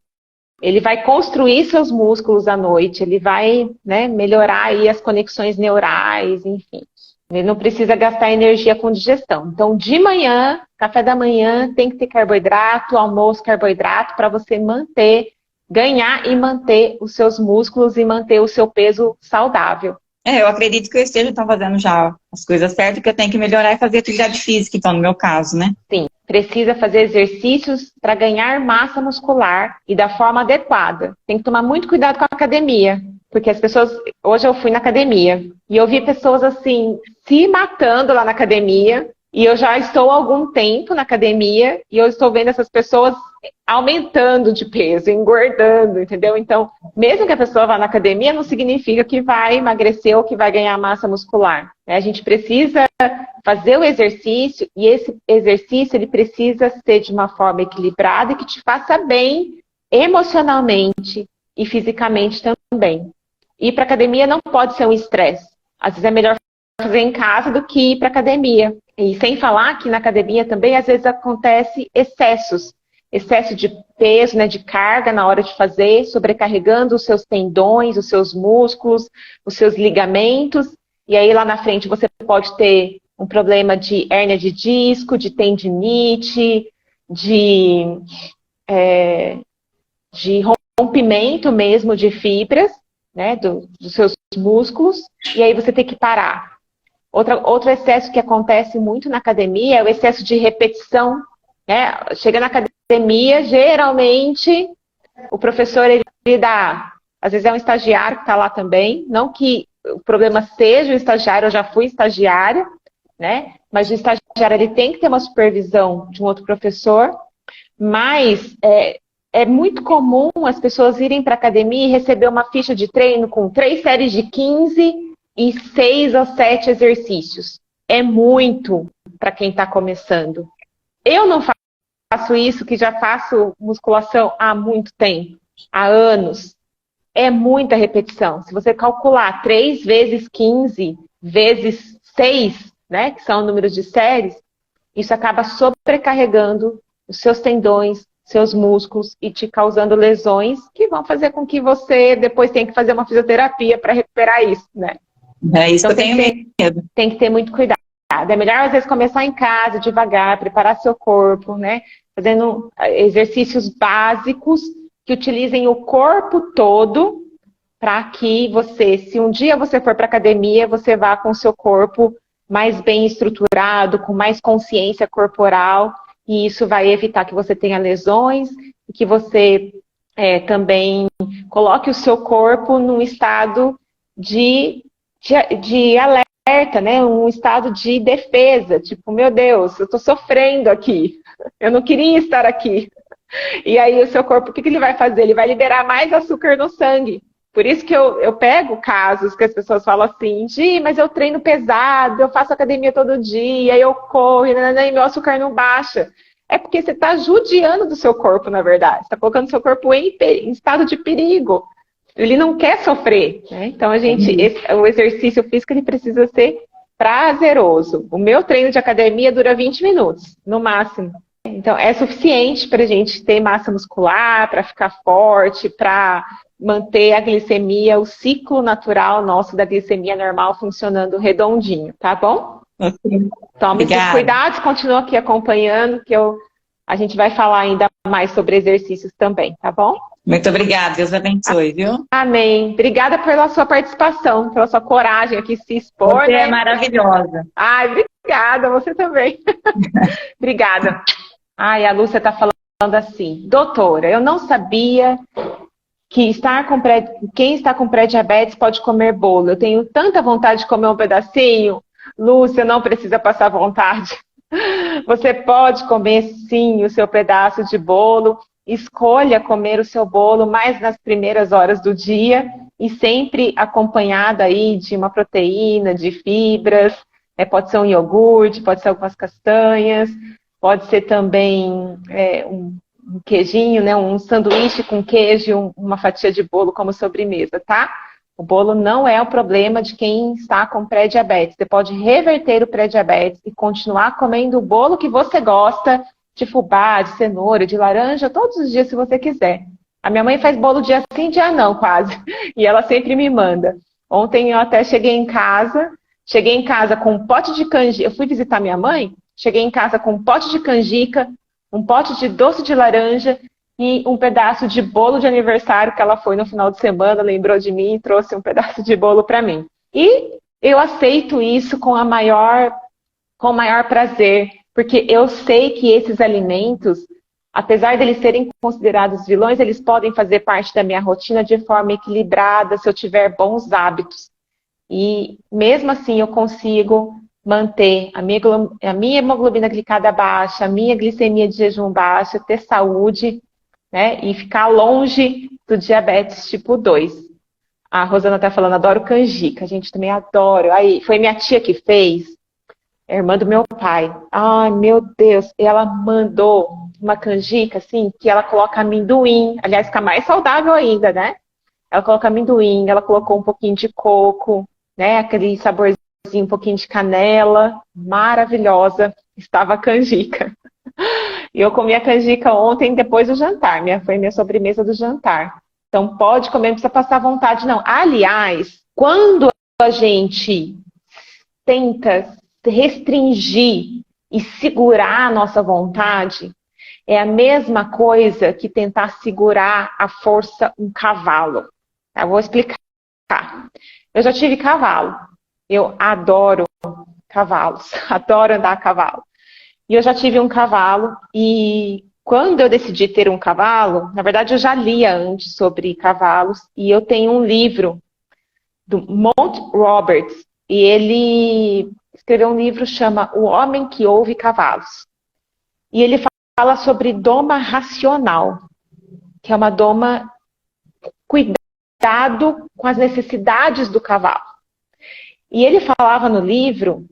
Ele vai construir seus músculos à noite, ele vai, né, melhorar aí as conexões neurais, enfim. Ele não precisa gastar energia com digestão. Então, de manhã, café da manhã, tem que ter carboidrato, almoço, carboidrato, para você manter, ganhar e manter os seus músculos e manter o seu peso saudável. Eu acredito que eu esteja então fazendo já as coisas certas, que eu tenho que melhorar e fazer atividade física, então, no meu caso, né? Sim, precisa fazer exercícios para ganhar massa muscular e da forma adequada. Tem que tomar muito cuidado com a academia, porque as pessoas... Hoje eu fui na academia e eu vi pessoas assim, se matando lá na academia, e eu já estou há algum tempo na academia e eu estou vendo essas pessoas aumentando de peso, engordando, entendeu? Então, mesmo que a pessoa vá na academia, não significa que vai emagrecer ou que vai ganhar massa muscular. A gente precisa fazer o exercício, e esse exercício ele precisa ser de uma forma equilibrada e que te faça bem emocionalmente e fisicamente também. Ir para academia não pode ser um estresse. Às vezes é melhor fazer em casa do que ir para academia. E sem falar que na academia também às vezes acontece excessos. Excesso de peso, né, de carga na hora de fazer, sobrecarregando os seus tendões, os seus músculos, os seus ligamentos. E aí lá na frente você pode ter um problema de hérnia de disco, de tendinite, de rompimento mesmo de fibras, né, dos seus músculos. E aí você tem que parar. Outro excesso que acontece muito na academia é o excesso de repetição. Né? Chega na academia, geralmente o professor ele dá, às vezes é um estagiário que está lá também, não que o problema seja o estagiário, eu já fui estagiária, né? Mas o estagiário ele tem que ter uma supervisão de um outro professor, mas é muito comum as pessoas irem para a academia e receber uma ficha de treino com 3 séries de 15 e 6 ou 7 exercícios. É muito para quem está começando. Eu não faço isso, que já faço musculação há muito tempo, há anos. é muita repetição. Se você calcular 3 vezes 15 vezes 6, né, que são números de séries, isso acaba sobrecarregando os seus tendões, seus músculos e te causando lesões que vão fazer com que você depois tenha que fazer uma fisioterapia para recuperar isso, né? É isso Então, que eu tenho medo. tem que ter muito cuidado. É melhor, às vezes, começar em casa, devagar, preparar seu corpo, né? Fazendo exercícios básicos que utilizem o corpo todo para que você, se um dia você for para academia, você vá com o seu corpo mais bem estruturado, com mais consciência corporal, e isso vai evitar que você tenha lesões e que você também coloque o seu corpo num estado de alerta, né? Um estado de defesa, tipo, meu Deus, eu estou sofrendo aqui, eu não queria estar aqui. E aí o seu corpo, o que ele vai fazer? Ele vai liberar mais açúcar no sangue. Por isso que eu pego casos que as pessoas falam assim, Gi, mas eu treino pesado, eu faço academia todo dia, eu corro, e meu açúcar não baixa. É porque você está judiando do seu corpo, na verdade. Você está colocando o seu corpo em estado de perigo. Ele não quer sofrer, né? Então, o exercício físico ele precisa ser prazeroso. O meu treino de academia dura 20 minutos, no máximo. Então, é suficiente para a gente ter massa muscular, para ficar forte, para manter a glicemia, o ciclo natural nosso da glicemia normal funcionando redondinho, tá bom? Tome seus cuidados, continua aqui acompanhando, que a gente vai falar ainda mais sobre exercícios também, tá bom? Muito obrigada, Deus abençoe, viu? Amém. Obrigada pela sua participação, pela sua coragem aqui se expor. Você né? é maravilhosa. Ai, obrigada, você também. Obrigada. Ai, a Lúcia está falando assim, doutora, eu não sabia que quem está com pré-diabetes pode comer bolo. Eu tenho tanta vontade de comer um pedacinho. Lúcia, não precisa passar vontade. Você pode comer, sim, o seu pedaço de bolo. Escolha comer o seu bolo mais nas primeiras horas do dia e sempre acompanhada aí de uma proteína, de fibras. Pode ser um iogurte, pode ser algumas castanhas, pode ser também um queijinho, né? Um sanduíche com queijo e uma fatia de bolo como sobremesa, tá? O bolo não é o problema de quem está com pré-diabetes. Você pode reverter o pré-diabetes e continuar comendo o bolo que você gosta, de fubá, de cenoura, de laranja, todos os dias se você quiser. A minha mãe faz bolo dia sim, dia não, quase. E ela sempre me manda. Ontem eu até cheguei em casa com um pote de canjica. Eu fui visitar minha mãe, cheguei em casa com um pote de canjica, um pote de doce de laranja e um pedaço de bolo de aniversário que ela foi no final de semana, lembrou de mim e trouxe um pedaço de bolo para mim. E eu aceito isso com o maior prazer, porque eu sei que esses alimentos, apesar de eles serem considerados vilões, eles podem fazer parte da minha rotina de forma equilibrada, se eu tiver bons hábitos. E mesmo assim eu consigo manter a minha hemoglobina glicada baixa, a minha glicemia de jejum baixa, ter saúde, né? E ficar longe do diabetes tipo 2. A Rosana está falando, adoro canjica. A gente também adora. Aí, foi minha tia que fez, a irmã do meu pai. Ai, meu Deus. E ela mandou uma canjica, assim, que ela coloca amendoim. Aliás, fica mais saudável ainda, né? Ela coloca amendoim, ela colocou um pouquinho de coco, né? Aquele saborzinho, um pouquinho de canela. Maravilhosa estava a canjica. E eu comi a canjica ontem, depois do jantar. Foi minha sobremesa do jantar. Então, pode comer, não precisa passar vontade, não. Aliás, quando a gente tenta restringir e segurar a nossa vontade, é a mesma coisa que tentar segurar a força um cavalo. Eu vou explicar. Eu já tive cavalo. Eu adoro cavalos. Adoro andar a cavalo. E eu já tive um cavalo e quando eu decidi ter um cavalo, na verdade eu já lia antes sobre cavalos e eu tenho um livro do Mount Roberts e ele escreveu um livro que chama O Homem que Ouve Cavalos. E ele fala sobre doma racional, que é uma doma cuidado com as necessidades do cavalo. E ele fala no livro,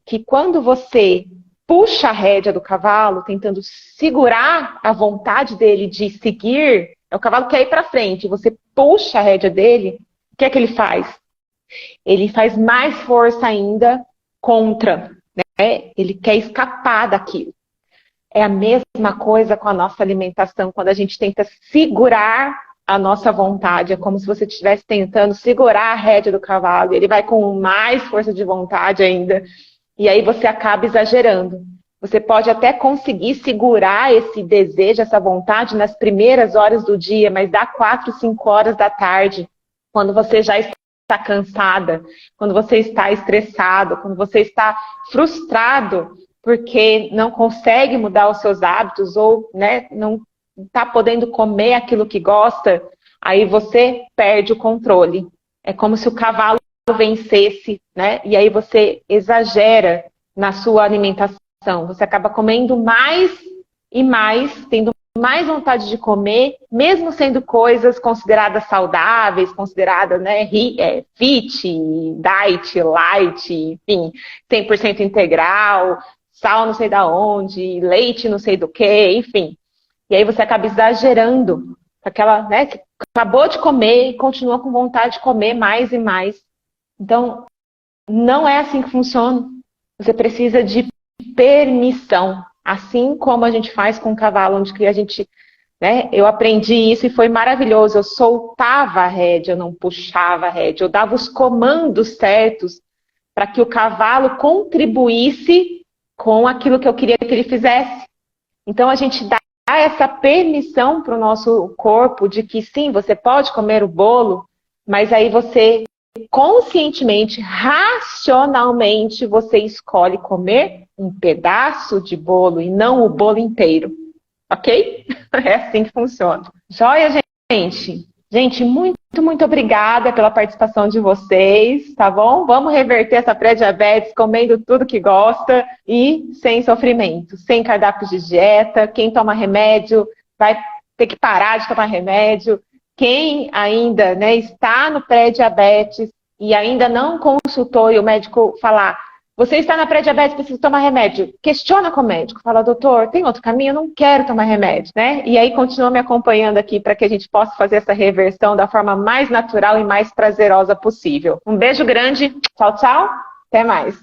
que quando você puxa a rédea do cavalo, tentando segurar a vontade dele de seguir, O cavalo quer ir para frente, você puxa a rédea dele, o que é que ele faz? Ele faz mais força ainda contra, né? Ele quer escapar daquilo. É a mesma coisa com a nossa alimentação, quando a gente tenta segurar a nossa vontade. É como se você estivesse tentando segurar a rédea do cavalo, ele vai com mais força de vontade ainda, e aí você acaba exagerando. Você pode até conseguir segurar esse desejo, essa vontade nas primeiras horas do dia, mas dá 4, 5 horas da tarde, quando você já está cansada, quando você está estressado, quando você está frustrado, porque não consegue mudar os seus hábitos ou, né, não está podendo comer aquilo que gosta, aí você perde o controle. É como se o cavalo vencesse, né? E aí você exagera na sua alimentação. Você acaba comendo mais e mais, tendo mais vontade de comer, mesmo sendo coisas consideradas saudáveis, consideradas, né, fit, diet, light, enfim, 100% integral, sal não sei da onde, leite não sei do que, enfim. E aí você acaba exagerando, aquela, né, que acabou de comer e continua com vontade de comer mais e mais. Então, não é assim que funciona. Você precisa de permissão, assim como a gente faz com o cavalo, onde que a gente, né, eu aprendi isso e foi maravilhoso. Eu soltava a rédea, eu não puxava a rédea, eu dava os comandos certos para que o cavalo contribuísse com aquilo que eu queria que ele fizesse. Então a gente dá essa permissão para o nosso corpo de que sim, você pode comer o bolo, mas aí você conscientemente, racionalmente, você escolhe comer um pedaço de bolo e não o bolo inteiro. Ok? É assim que funciona. Joia, gente? Gente, muito, muito obrigada pela participação de vocês, tá bom? Vamos reverter essa pré-diabetes comendo tudo que gosta e sem sofrimento, sem cardápio de dieta. Quem toma remédio vai ter que parar de tomar remédio. Quem ainda, né, está no pré-diabetes e ainda não consultou e o médico falar, você está na pré-diabetes, precisa tomar remédio. Questiona com o médico, fala, doutor, tem outro caminho? Eu não quero tomar remédio, né? E aí continua me acompanhando aqui para que a gente possa fazer essa reversão da forma mais natural e mais prazerosa possível. Um beijo grande, tchau, tchau, até mais.